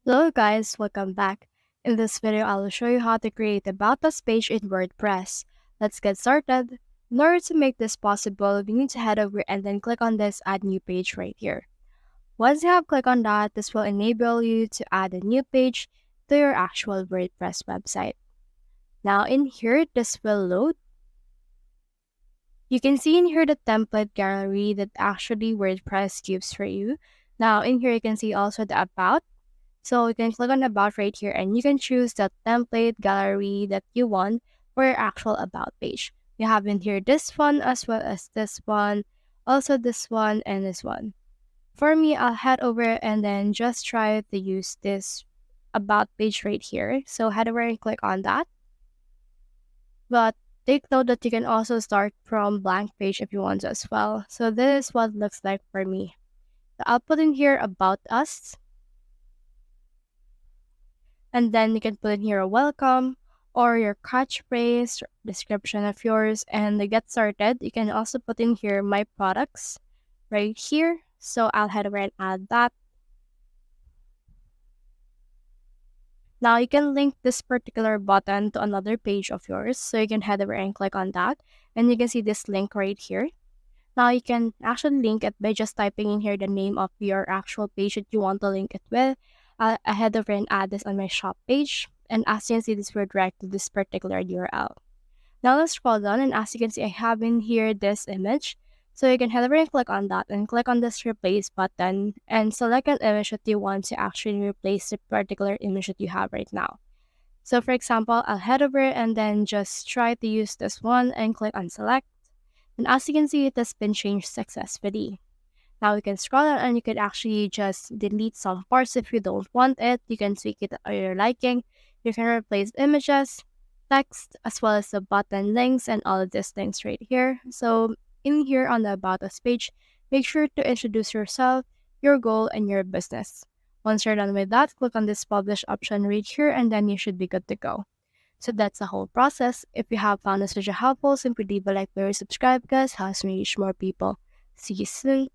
Hello guys, welcome back. In this video, I will show you how to create a About Us page in WordPress. Let's get started. In order to make this possible, we need to head over and then click on this Add New Page right here. Once you have clicked on that, this will enable you to add a new page to your actual WordPress website. Now in here, this will load. You can see in here the template gallery that actually WordPress gives for you. Now in here, you can see also the About. So you can click on About right here and you can choose the template gallery that you want for your actual About page. You have in here this one as well as this one, also this one and this one. For me, I'll head over and then just try to use this About page right here. So head over and click on that. But take note that you can also start from blank page if you want to as well. So this is what it looks like for me. So I'll put in here About Us. And then you can put in here a welcome or your catchphrase, description of yours, and to get started, you can also put in here my products right here. So I'll head over and add that. Now you can link this particular button to another page of yours. So you can head over and click on that. And you can see this link right here. Now you can actually link it by just typing in here the name of your actual page that you want to link it with. I head over and add this on my shop page. And as you can see, this will direct to this particular URL. Now let's scroll down, and as you can see, I have in here this image. So you can head over and click on that and click on this replace button and select an image that you want to actually replace the particular image that you have right now. So for example, I'll head over and then just try to use this one and click on select. And as you can see, it has been changed successfully. Now you can scroll down and you can actually just delete some parts if you don't want it. You can tweak it to your liking. You can replace images, text, as well as the button links and all of these things right here. So in here on the About Us page, make sure to introduce yourself, your goal, and your business. Once you're done with that, click on this publish option right here and then you should be good to go. So that's the whole process. If you have found this video helpful, simply leave a like or subscribe because it helps me reach more people. See you soon.